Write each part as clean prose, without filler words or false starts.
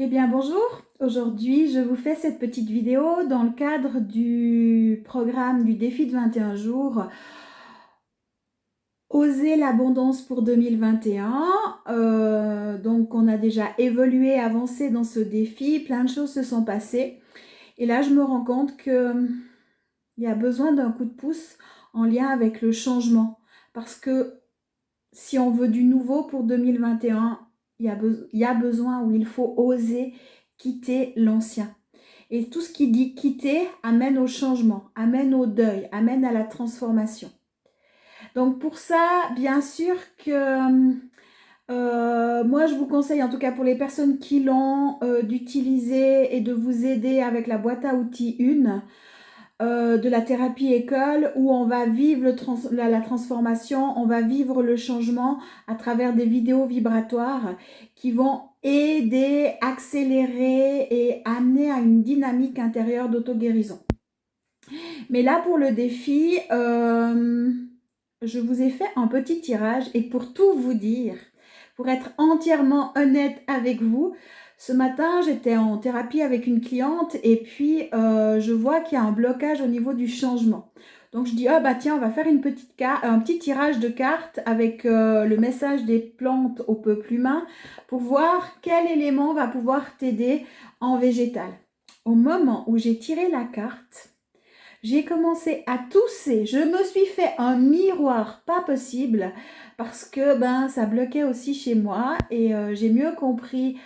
Eh bien bonjour, aujourd'hui je vous fais cette petite vidéo dans le cadre du programme du défi de 21 jours Oser l'abondance pour 2021. Donc on a déjà évolué, avancé dans ce défi, plein de choses se sont passées et là je me rends compte qu'il y a besoin d'un coup de pouce en lien avec le changement parce que si on veut du nouveau pour 2021, il y a besoin ou il faut oser quitter l'ancien. Et tout ce qui dit quitter amène au changement, amène au deuil, amène à la transformation. Donc pour ça, bien sûr que moi je vous conseille, en tout cas pour les personnes qui l'ont, d'utiliser et de vous aider avec la boîte à outils 1 de la thérapie école où on va vivre la transformation, on va vivre le changement à travers des vidéos vibratoires qui vont aider, accélérer et amener à une dynamique intérieure d'auto-guérison. Mais là pour le défi, je vous ai fait un petit tirage et pour tout vous dire, pour être entièrement honnête avec vous, ce matin, j'étais en thérapie avec une cliente et puis je vois qu'il y a un blocage au niveau du changement. Donc je dis, ah bah tiens, on va faire un petit tirage de cartes avec le message des plantes au peuple humain pour voir quel élément va pouvoir t'aider en végétal. Au moment où j'ai tiré la carte, j'ai commencé à tousser. Je me suis fait un miroir pas possible parce que ça bloquait aussi chez moi et j'ai mieux compris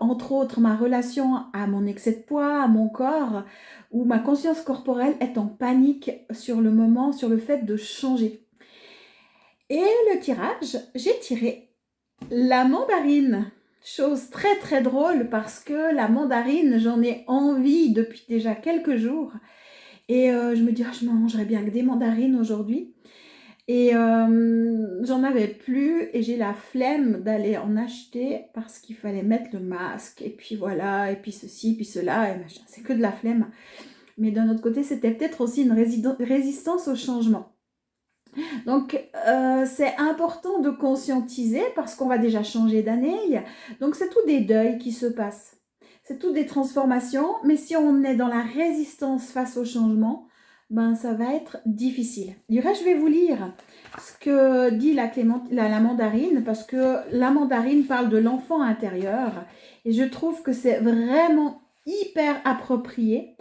entre autres ma relation à mon excès de poids, à mon corps, où ma conscience corporelle est en panique sur le moment, sur le fait de changer. Et le tirage, j'ai tiré la mandarine. Chose très très drôle parce que la mandarine, j'en ai envie depuis déjà quelques jours. Et je me dis, je mangerais bien que des mandarines aujourd'hui. Et j'en avais plus et j'ai la flemme d'aller en acheter parce qu'il fallait mettre le masque. Et puis voilà, et puis ceci, puis cela, et machin. C'est que de la flemme. Mais d'un autre côté, c'était peut-être aussi une résistance au changement. Donc, c'est important de conscientiser parce qu'on va déjà changer d'année. Donc, c'est tout des deuils qui se passent. C'est tout des transformations. Mais si on est dans la résistance face au changement, ça va être difficile. Du reste, je vais vous lire ce que dit la mandarine parce que la mandarine parle de l'enfant intérieur. Et je trouve que c'est vraiment hyper approprié.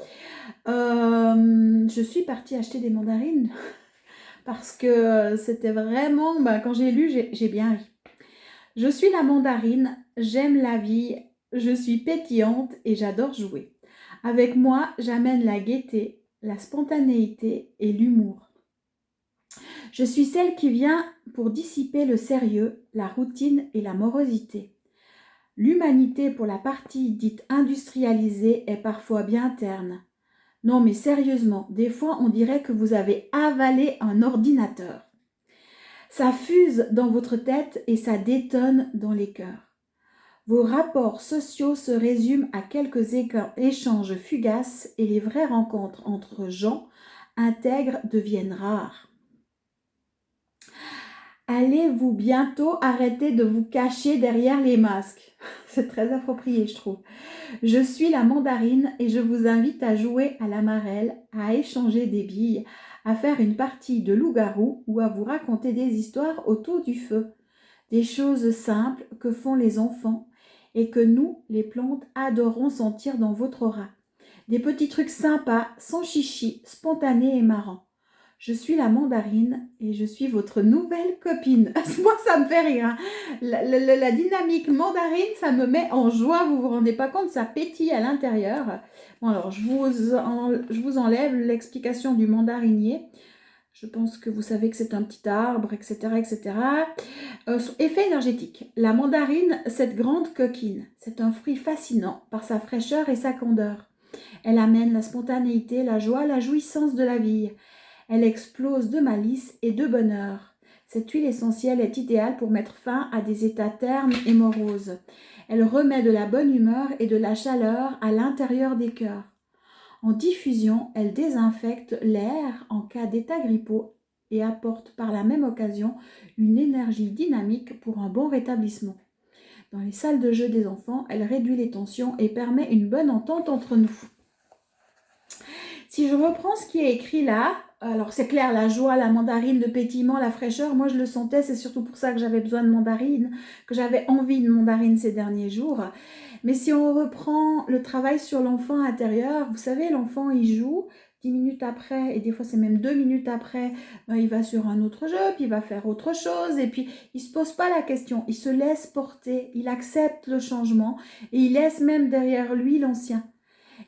Je suis partie acheter des mandarines parce que c'était vraiment, quand j'ai lu, j'ai bien ri. Je suis la mandarine, j'aime la vie, je suis pétillante et j'adore jouer. Avec moi, j'amène la gaieté, la spontanéité et l'humour. Je suis celle qui vient pour dissiper le sérieux, la routine et la morosité. L'humanité pour la partie dite industrialisée est parfois bien terne. Non mais sérieusement, des fois on dirait que vous avez avalé un ordinateur. Ça fuse dans votre tête et ça détonne dans les cœurs. Vos rapports sociaux se résument à quelques échanges fugaces et les vraies rencontres entre gens intègres deviennent rares. Allez-vous bientôt arrêter de vous cacher derrière les masques? C'est très approprié, je trouve. Je suis la mandarine et je vous invite à jouer à la marelle, à échanger des billes, à faire une partie de loup-garou ou à vous raconter des histoires autour du feu. Des choses simples que font les enfants et que nous, les plantes, adorons sentir dans votre aura. Des petits trucs sympas, sans chichi, spontanés et marrants. Je suis la mandarine et je suis votre nouvelle copine. Moi, ça me fait rire. Hein. La dynamique mandarine, ça me met en joie. Vous vous rendez pas compte, ça pétille à l'intérieur. Bon, alors, je vous enlève l'explication du mandarinier. Je pense que vous savez que c'est un petit arbre, etc. etc. Effet énergétique. La mandarine, cette grande coquine, c'est un fruit fascinant par sa fraîcheur et sa candeur. Elle amène la spontanéité, la joie, la jouissance de la vie. Elle explose de malice et de bonheur. Cette huile essentielle est idéale pour mettre fin à des états ternes et moroses. Elle remet de la bonne humeur et de la chaleur à l'intérieur des cœurs. En diffusion, elle désinfecte l'air en cas d'état grippaux et apporte par la même occasion une énergie dynamique pour un bon rétablissement. dans les salles de jeu des enfants. Elle réduit les tensions et permet une bonne entente entre nous. Si je reprends ce qui est écrit là, alors c'est clair, la joie, la mandarine, le pétillement, la fraîcheur, moi je le sentais, c'est surtout pour ça que j'avais besoin de mandarine, que j'avais envie de mandarine ces derniers jours. Mais si on reprend le travail sur l'enfant intérieur, vous savez, l'enfant il joue, 10 minutes après, et des fois c'est même 2 minutes après, il va sur un autre jeu, puis il va faire autre chose, et puis il ne se pose pas la question, il se laisse porter, il accepte le changement, et il laisse même derrière lui l'ancien.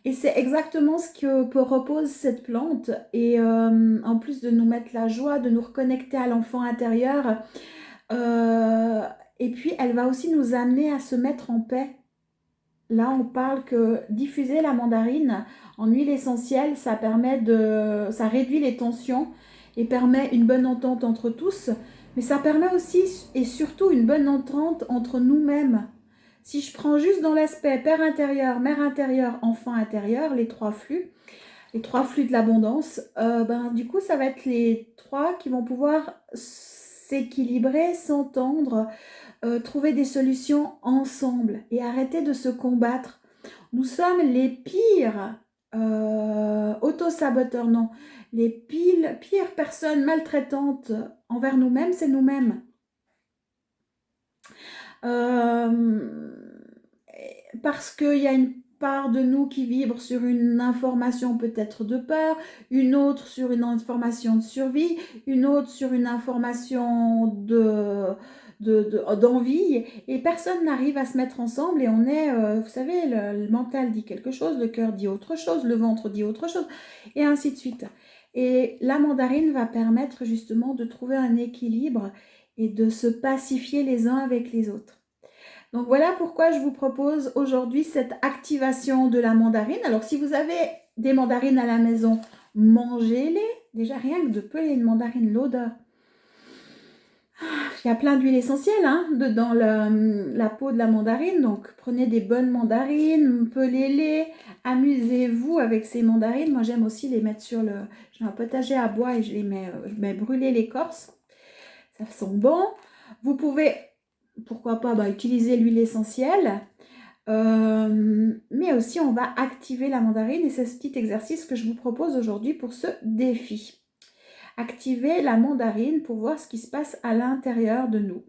Et c'est exactement ce que repose cette plante. Et en plus de nous mettre la joie, de nous reconnecter à l'enfant intérieur, euh, et puis elle va aussi nous amener à se mettre en paix. Là, on parle que diffuser la mandarine en huile essentielle, ça réduit les tensions et permet une bonne entente entre tous. Mais ça permet aussi et surtout une bonne entente entre nous-mêmes. Si je prends juste dans l'aspect père intérieur, mère intérieure, enfant intérieur, les trois flux de l'abondance, du coup, ça va être les trois qui vont pouvoir s'équilibrer, s'entendre, trouver des solutions ensemble et arrêter de se combattre. Nous sommes les pires auto-saboteurs, non, les pires personnes maltraitantes envers nous-mêmes, c'est nous-mêmes. Parce qu'il y a une part de nous qui vibre sur une information peut-être de peur, une autre sur une information de survie, une autre sur une information d'envie, et personne n'arrive à se mettre ensemble, et on est, vous savez, le mental dit quelque chose, le cœur dit autre chose, le ventre dit autre chose, et ainsi de suite. Et la mandarine va permettre justement de trouver un équilibre et de se pacifier les uns avec les autres. Donc voilà pourquoi je vous propose aujourd'hui cette activation de la mandarine. Alors si vous avez des mandarines à la maison, mangez-les. Déjà rien que de peler une mandarine, l'odeur. Il y a plein d'huiles essentielles dans la peau de la mandarine. Donc prenez des bonnes mandarines, pelez-les, amusez-vous avec ces mandarines. Moi j'aime aussi les mettre sur le... J'ai un potager à bois et je mets brûler l'écorce. Ça sent bon. Vous pouvez, pourquoi pas, utiliser l'huile essentielle. Mais aussi on va activer la mandarine, et c'est ce petit exercice que je vous propose aujourd'hui pour ce défi. Activer la mandarine pour voir ce qui se passe à l'intérieur de nous.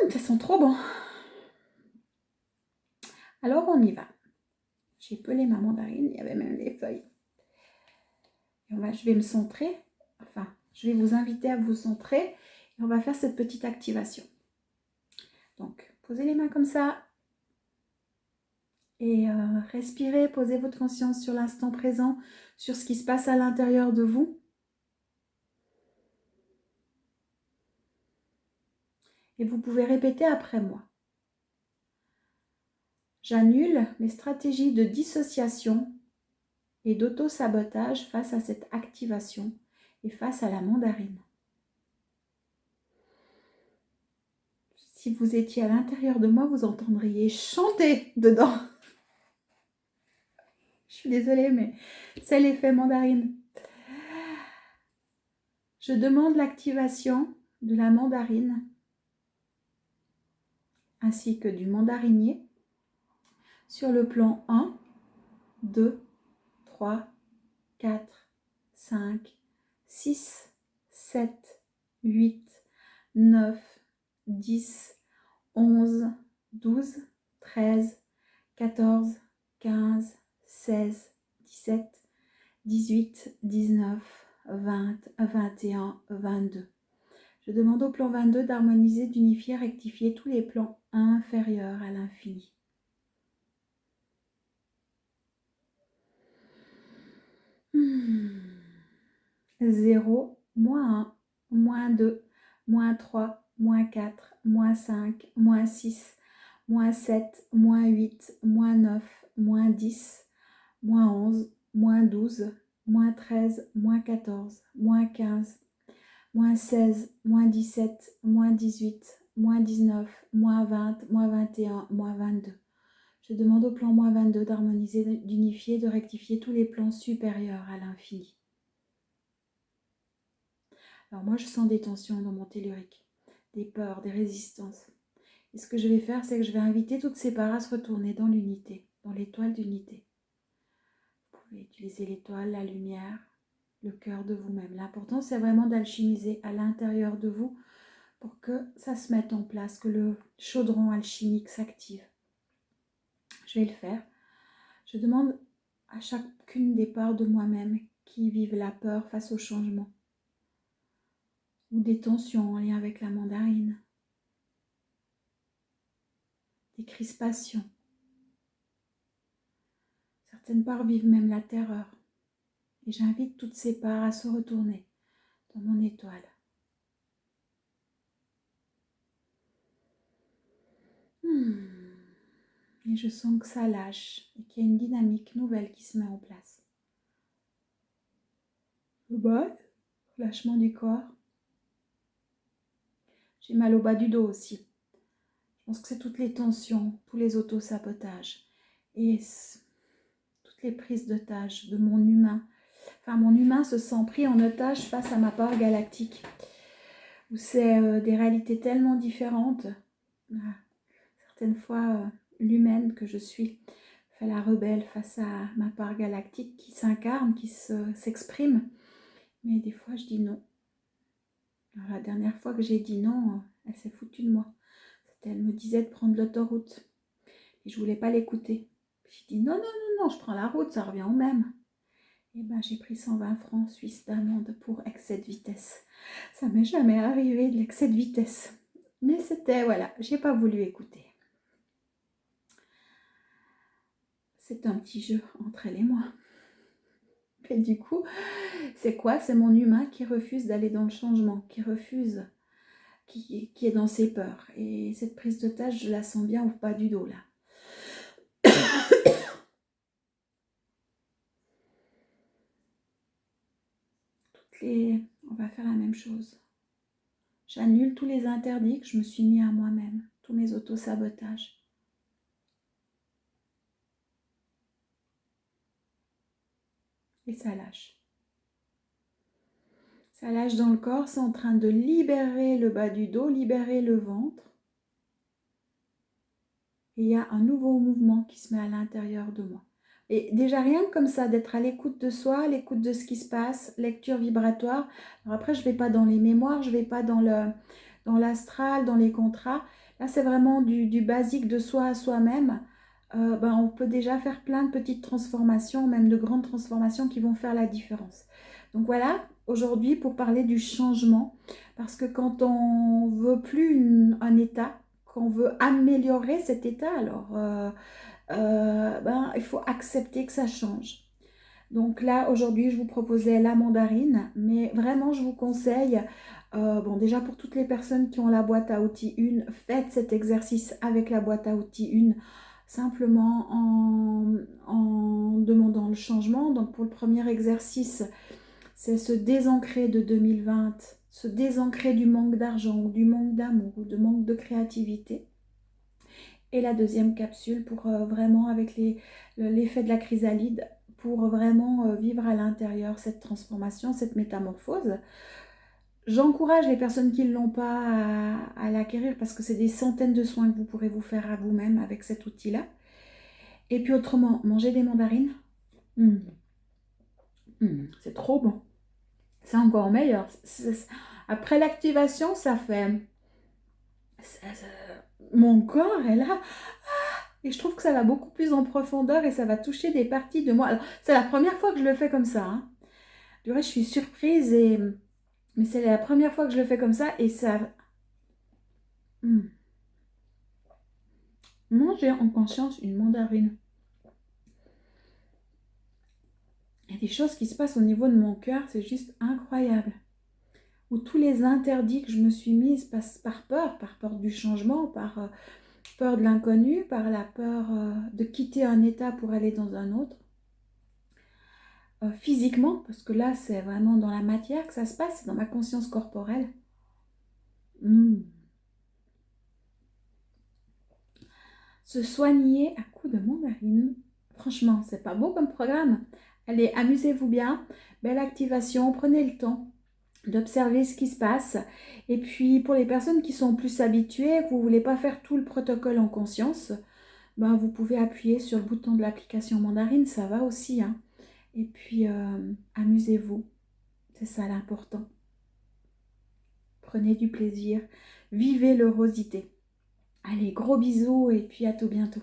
Ça sent trop bon. Alors on y va. J'ai pelé ma mandarine, il y avait même des feuilles. Je vais me centrer, enfin je vais vous inviter à vous centrer, et on va faire cette petite activation. Donc posez les mains comme ça. Et respirez, posez votre conscience sur l'instant présent, sur ce qui se passe à l'intérieur de vous. Et vous pouvez répéter après moi. J'annule mes stratégies de dissociation et d'auto-sabotage face à cette activation et face à la mandarine. Si vous étiez à l'intérieur de moi, vous entendriez chanter dedans. Je suis désolée, mais c'est l'effet mandarine. Je demande l'activation de la mandarine ainsi que du mandarinier sur le plan 1, 2, 3, 4, 5, 6, 7, 8, 9, 10, 11, 12, 13, 14, 15, 16, 17, 18, 19, 20, 21, 22. Je demande au plan 22 d'harmoniser, d'unifier, rectifier tous les plans inférieurs à l'infini. 0, -1, -2, -3, -4, -5, -6, -7, -8, -9, -10, -11, -12, -13, -14, -15, -16, -17, -18, -19, -20, -21, -22. Je demande au plan -22 d'harmoniser, d'unifier, de rectifier tous les plans supérieurs à l'infini. Alors moi, je sens des tensions dans mon tellurique, des peurs, des résistances. Et ce que je vais faire, c'est que je vais inviter toutes ces parts à se retourner dans l'unité, dans l'étoile d'unité. Vous pouvez utiliser l'étoile, la lumière, le cœur de vous-même. L'important, c'est vraiment d'alchimiser à l'intérieur de vous pour que ça se mette en place, que le chaudron alchimique s'active. Je vais le faire. Je demande à chacune des parts de moi-même qui vivent la peur face au changement ou des tensions en lien avec la mandarine, des crispations. Certaines parts vivent même la terreur. Et j'invite toutes ces parts à se retourner dans mon étoile. Et je sens que ça lâche et qu'il y a une dynamique nouvelle qui se met en place. Le bas, lâchement du corps. J'ai mal au bas du dos aussi. Je pense que c'est toutes les tensions, tous les autosabotages et toutes les prises d'otage de mon humain. Enfin, mon humain se sent pris en otage face à ma part galactique, où c'est des réalités tellement différentes. Certaines fois, l'humaine que je suis fait la rebelle face à ma part galactique qui s'incarne, qui s'exprime. Mais des fois, je dis non. Alors, la dernière fois que j'ai dit non, elle s'est foutue de moi. Elle me disait de prendre l'autoroute. Et je ne voulais pas l'écouter. J'ai dit non, non, non, non, je prends la route, ça revient au même. Et ben j'ai pris 120 francs suisses d'amende pour excès de vitesse. Ça m'est jamais arrivé de l'excès de vitesse. Mais c'était, voilà, j'ai pas voulu écouter. C'est un petit jeu entre elle et moi. Et du coup, c'est quoi? C'est mon humain qui refuse d'aller dans le changement, qui refuse, qui est dans ses peurs. Et cette prise d'otage, je la sens bien au bas du dos là. On va faire la même chose. J'annule tous les interdits que je me suis mis à moi-même, tous mes autosabotages. Et ça lâche. Ça lâche dans le corps, c'est en train de libérer le bas du dos, libérer le ventre. Et il y a un nouveau mouvement qui se met à l'intérieur de moi. Et déjà rien que comme ça, d'être à l'écoute de soi, à l'écoute de ce qui se passe, lecture vibratoire. Alors après, je ne vais pas dans les mémoires, je ne vais pas dans l'astral, dans les contrats. Là, c'est vraiment du basique de soi à soi-même. On peut déjà faire plein de petites transformations, même de grandes transformations qui vont faire la différence. Donc voilà, aujourd'hui, pour parler du changement, parce que quand on ne veut plus un état, qu'on veut améliorer cet état, alors il faut accepter que ça change. Donc là, aujourd'hui, je vous proposais la mandarine, mais vraiment, je vous conseille, déjà pour toutes les personnes qui ont la boîte à outils 1, faites cet exercice avec la boîte à outils 1, simplement en demandant le changement. Donc pour le premier exercice, c'est se désancrer de 2020, se désancrer du manque d'argent ou du manque d'amour ou du manque de créativité. Et la deuxième capsule pour vraiment avec l'effet de la chrysalide, pour vraiment vivre à l'intérieur cette transformation, cette métamorphose. J'encourage les personnes qui ne l'ont pas à l'acquérir parce que c'est des centaines de soins que vous pourrez vous faire à vous-même avec cet outil-là. Et puis autrement, manger des mandarines, c'est trop bon. C'est encore meilleur. Après l'activation, ça fait... mon corps est là. Et je trouve que ça va beaucoup plus en profondeur et ça va toucher des parties de moi. C'est la première fois que je le fais comme ça. Hein. Du reste, je suis surprise, mais c'est la première fois que je le fais comme ça et ça... Manger en conscience une mandarine. Il y a des choses qui se passent au niveau de mon cœur, c'est juste incroyable. Où tous les interdits que je me suis mise passent par peur du changement, par peur de l'inconnu, par la peur de quitter un état pour aller dans un autre. Physiquement, parce que là, c'est vraiment dans la matière que ça se passe, c'est dans ma conscience corporelle. Se soigner à coups de mandarine. Franchement, c'est pas beau comme programme. Allez, amusez-vous bien. Belle activation, prenez le temps. d'observer ce qui se passe. Et puis pour les personnes qui sont plus habituées, que vous ne voulez pas faire tout le protocole en conscience, ben, vous pouvez appuyer sur le bouton de l'application Mandarine, ça va aussi, hein. Et puis amusez-vous, c'est ça l'important. Prenez du plaisir, vivez l'heurosité. Allez, gros bisous et puis à tout bientôt.